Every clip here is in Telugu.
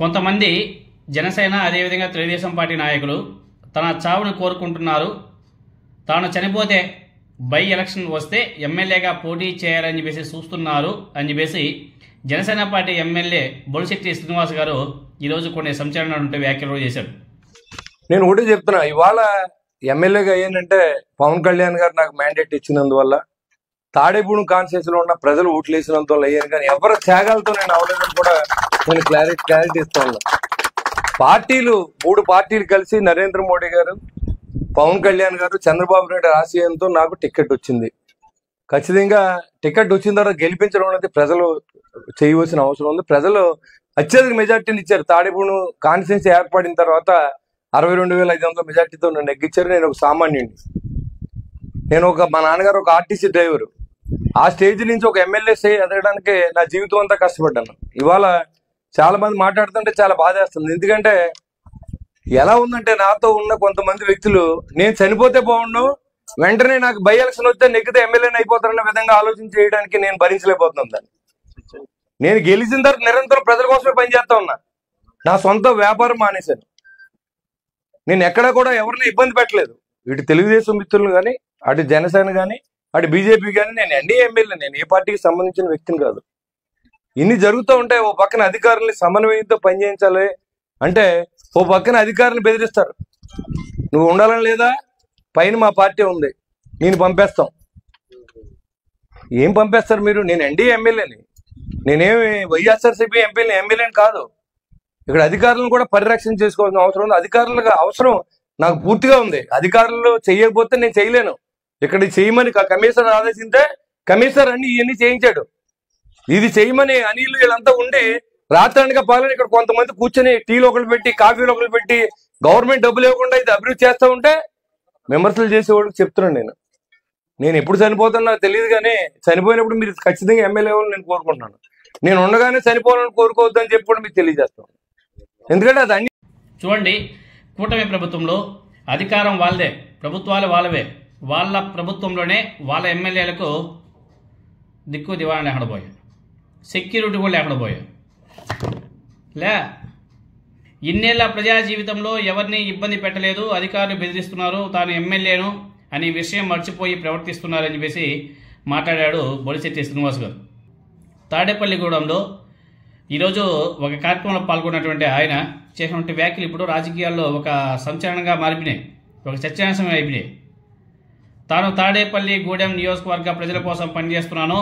కొంతమంది జనసేన అదేవిధంగా తెలుగుదేశం పార్టీ నాయకులు తన చావును కోరుకుంటున్నారు. తాను చనిపోతే బై ఎలక్షన్ వస్తే ఎమ్మెల్యేగా పోటీ చేయాలని చెప్పేసి చూస్తున్నారు అని చెప్పేసి జనసేన పార్టీ ఎమ్మెల్యే బొలిశెట్టి శ్రీనివాస్ గారు ఈరోజు కొన్ని సంచలనాలు వ్యాఖ్యలు చేశారు. నేను ఒకటే చెప్తున్నా, ఇవాళ ఎమ్మెల్యేగా అయ్యానంటే పవన్ కళ్యాణ్ గారు నాకు మ్యాండేట్ ఇచ్చినందువల్ల, తాడేపూడి కాన్స్టిట్యూన్సీ లో ఉన్న ప్రజలు ఓట్లు వేసినందువల్ల అయ్యాను. కానీ ఎవరి త్యాగాలతో నేను అవలేదని కూడా నేను క్లారిటీ ఇస్తా ఉన్నా. మూడు పార్టీలు కలిసి నరేంద్ర మోడీ గారు, పవన్ కళ్యాణ్ గారు, చంద్రబాబు నాయుడు ఆశయంతో నాకు టికెట్ వచ్చింది. ఖచ్చితంగా టికెట్ వచ్చిన తర్వాత గెలిపించడం అనేది ప్రజలు చేయవలసిన అవసరం ఉంది. ప్రజలు అత్యధిక మెజార్టీని ఇచ్చారు. తాడేపూడి కాన్స్టిట్యూన్సీ ఏర్పడిన తర్వాత 62,500 మెజార్టీతో నన్ను నెగ్గించారు. నేను ఒక సామాన్యుడిని. మా నాన్నగారు ఒక ఆర్టీసీ డ్రైవరు. ఆ స్టేజ్ నుంచి ఒక ఎమ్మెల్యే ఎదగడానికి నా జీవితం అంతా కష్టపడ్డాను. ఇవాళ చాలా మంది మాట్లాడుతుంటే చాలా బాధేస్తుంది. ఎందుకంటే ఎలా ఉందంటే, నాతో ఉన్న కొంతమంది వ్యక్తులు నేను చనిపోతే బాగుండు, వెంటనే నాకు బై ఎలక్షన్ వస్తే నెగ్గితే ఎమ్మెల్యేని అయిపోతారన్న విధంగా ఆలోచన చేయడానికి నేను భరించలేకపోతున్నాను దాన్ని. నేను గెలిచిన తర్వాత నిరంతరం ప్రజల కోసమే పనిచేస్తా ఉన్నా. నా సొంత వ్యాపారం మానేశాను. నేను ఎక్కడా కూడా ఎవరిని ఇబ్బంది పెట్టలేదు. ఇటు తెలుగుదేశం మిత్రులు కానీ, అటు జనసేన కానీ, అటు బీజేపీ కానీ. నేను ఎన్డీఏ ఎమ్మెల్యే, నేను ఏ పార్టీకి సంబంధించిన వ్యక్తిని కాదు. ఇన్ని జరుగుతూ ఉంటాయి. ఓ పక్కన అధికారుల్ని సమన్వయంతో పనిచేయించాలి అంటే ఓ పక్కన అధికారులను బెదిరిస్తారు. నువ్వు ఉండాలని లేదా, పైన మా పార్టీ ఉంది, నేను పంపేస్తాం. ఏం పంపేస్తారు మీరు? నేను ఎన్డీఏ ఎమ్మెల్యేని, నేనేమి వైఎస్ఆర్సీపీ ఎమ్మెల్యేని కాదు. ఇక్కడ అధికారులను కూడా పరిరక్షణ చేసుకోవాల్సిన అవసరం ఉంది. అధికారులకు అవసరం నాకు పూర్తిగా ఉంది. అధికారులు చేయకపోతే నేను చేయలేను. ఇక్కడ చేయమని కమిషనర్ ఆదేశిస్తే కమిషనర్ ఇవన్నీ చేయించాడు. ఇది చేయమని అనిల్ వీళ్ళంతా ఉండి రాత్రనగా పాలన ఇక్కడ కొంతమంది కూర్చొని టీలు ఒకరు పెట్టి, కాఫీలు ఒకరు పెట్టి, గవర్నమెంట్ డబ్బులు ఇవ్వకుండా ఇది అభివృద్ధి చేస్తూ ఉంటే విమర్శలు చేసేవాళ్ళకి చెప్తున్నాను. నేను ఎప్పుడు చనిపోతున్నా తెలియదు, కానీ చనిపోయినప్పుడు మీరు ఖచ్చితంగా ఎమ్మెల్యే అవ్వాలని నేను కోరుకుంటున్నాను. నేను ఉండగానే చనిపోవాలని కోరుకోవద్దని చెప్పి కూడా మీకు తెలియజేస్తాను. ఎందుకంటే అది అన్ని చూడండి, కూటమి ప్రభుత్వంలో అధికారం వాళ్ళదే, ప్రభుత్వాలు వాళ్ళవే. వాళ్ళ ప్రభుత్వంలోనే వాళ్ళ ఎమ్మెల్యేలకు దిక్కు దివాణా లేకుండా పోయాయి, సెక్యూరిటీ కూడా లేకుండా పోయాయి. ఇన్నేళ్ల ప్రజా జీవితంలో ఎవరిని ఇబ్బంది పెట్టలేదు, అధికారులు బెదిరిస్తున్నారు, తాను ఎమ్మెల్యేను అనే విషయం మర్చిపోయి ప్రవర్తిస్తున్నారని చెప్పేసి మాట్లాడాడు బొలిశెట్టి శ్రీనివాస్ గారు. తాడేపల్లిగూడెంలో ఈరోజు ఒక కార్యక్రమంలో పాల్గొన్నటువంటి ఆయన చేసినటువంటి వ్యాఖ్యలు ఇప్పుడు రాజకీయాల్లో ఒక సంచలనంగా మారిపోయినాయి, ఒక చర్చాంశం అయిపోయినాయి. తాను తాడేపల్లిగూడెం నియోజకవర్గ ప్రజల కోసం పనిచేస్తున్నాను,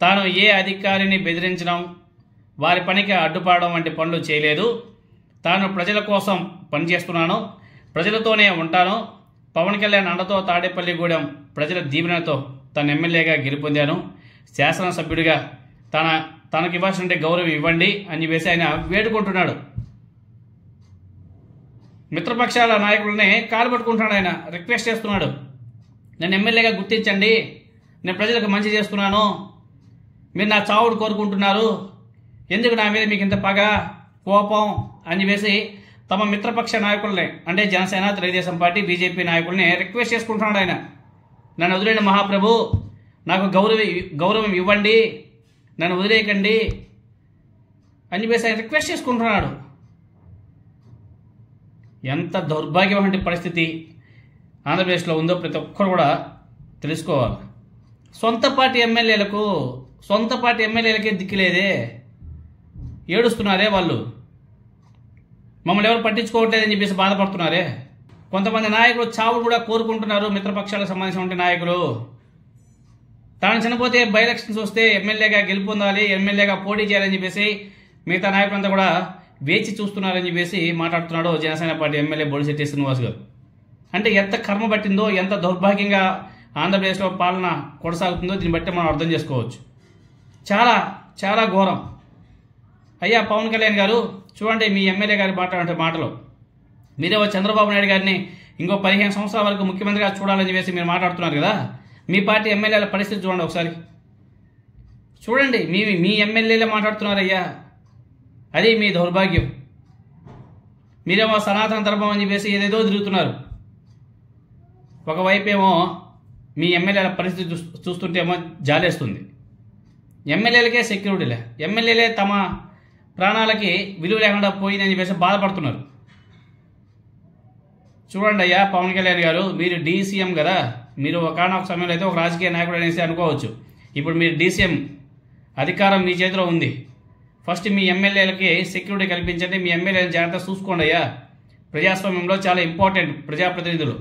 తాను ఏ అధికారిని బెదిరించడం, వారి పనికి అడ్డుపడడం వంటి పనులు చేయలేదు, తాను ప్రజల కోసం పనిచేస్తున్నాను, ప్రజలతోనే ఉంటాను, పవన్ కళ్యాణ్ అండతో తాడేపల్లిగూడెం ప్రజల దీవెనతో తన ఎమ్మెల్యేగా గెలుపొందాను, శాసనసభ్యుడిగా తనకి ఇవ్వాల్సిన గౌరవం ఇవ్వండి అని చెప్పేసి ఆయన వేడుకుంటున్నాడు. మిత్రపక్షాల నాయకులనే కాలు పట్టుకుంటున్నాడు. ఆయన రిక్వెస్ట్ చేస్తున్నాడు, నన్ను ఎమ్మెల్యేగా గుర్తించండి, నేను ప్రజలకు మంచి చేస్తున్నాను, మీరు నా చావుడు కోరుకుంటున్నారు, ఎందుకు నా మీద మీకు ఇంత పగ కోపం అని చెప్పేసి తమ మిత్రపక్ష నాయకులనే, అంటే జనసేన, తెలుగుదేశం పార్టీ, బీజేపీ నాయకుల్ని రిక్వెస్ట్ చేసుకుంటున్నాడు. ఆయన నన్ను వదిలేండి మహాప్రభు, నాకు గౌరవం ఇవ్వండి, నన్ను వదిలేయకండి అని చెప్పేసి ఆయన రిక్వెస్ట్ చేసుకుంటున్నాడు. ఎంత దౌర్భాగ్యమైన పరిస్థితి ఆంధ్రప్రదేశ్లో ఉందో ప్రతి ఒక్కరు కూడా తెలుసుకోవాలి. సొంత పార్టీ ఎమ్మెల్యేలకే దిక్కులేదే, ఏడుస్తున్నారే వాళ్ళు, మమ్మల్ని ఎవరు పట్టించుకోవట్లేదని చెప్పేసి బాధపడుతున్నారే. కొంతమంది నాయకులు చావులు కూడా కోరుకుంటున్నారు. మిత్రపక్షాలకు సంబంధించిన నాయకులు తాను చనిపోతే బై ఎలక్షన్స్ వస్తే ఎమ్మెల్యేగా గెలుపొందాలి, ఎమ్మెల్యేగా పోటీ చేయాలని చెప్పేసి మిగతా నాయకులంతా కూడా వేచి చూస్తున్నారని చెప్పేసి మాట్లాడుతున్నాడు జనసేన పార్టీ ఎమ్మెల్యే బొలిశెట్టి శ్రీనివాస్ గారు. అంటే ఎంత కర్మ పట్టిందో, ఎంత దౌర్భాగ్యంగా ఆంధ్రప్రదేశ్లో పాలన కొనసాగుతుందో దీన్ని బట్టి మనం అర్థం చేసుకోవచ్చు. చాలా చాలా ఘోరం. అయ్యా పవన్ కళ్యాణ్ గారు, చూడండి మీ ఎమ్మెల్యే గారి మాట్లాడే మాటలు, మీరేవో చంద్రబాబు నాయుడు గారిని ఇంకో 15 సంవత్సరాల వరకు ముఖ్యమంత్రిగా చూడాలని చెప్పేసి మీరు మాట్లాడుతున్నారు కదా, మీ పార్టీ ఎమ్మెల్యేల పరిస్థితి చూడండి ఒకసారి. చూడండి, మీ ఎమ్మెల్యేలే మాట్లాడుతున్నారయ్యా, అది మీ దౌర్భాగ్యం. మీరేమో సనాతన ధర్మం అని చెప్పేసి ఏదేదో తిరుగుతున్నారు. ఒకవైపేమో మీ ఎమ్మెల్యేల పరిస్థితి చూస్తుంటేమో జాలేస్తుంది. ఎమ్మెల్యేలకే సెక్యూరిటీలే, ఎమ్మెల్యేలే తమ ప్రాణాలకి విలువ లేకుండా పోయిందని చెప్పేసి బాధపడుతున్నారు. చూడండి అయ్యా పవన్ కళ్యాణ్ గారు, మీరు డీసీఎం కదా, మీరు ఒకనొక సమయంలో అయితే ఒక రాజకీయ నాయకుడు అనేసి అనుకోవచ్చు. ఇప్పుడు మీరు డీసీఎం అధికారం మీ చేతిలో ఉంది. ఫస్ట్ మీ ఎమ్మెల్యేలకి సెక్యూరిటీ కల్పించండి, మీ ఎమ్మెల్యేలను జాగ్రత్తగా చూసుకోండి అయ్యా. ప్రజాస్వామ్యంలో చాలా ఇంపార్టెంట్ ప్రజాప్రతినిధులు.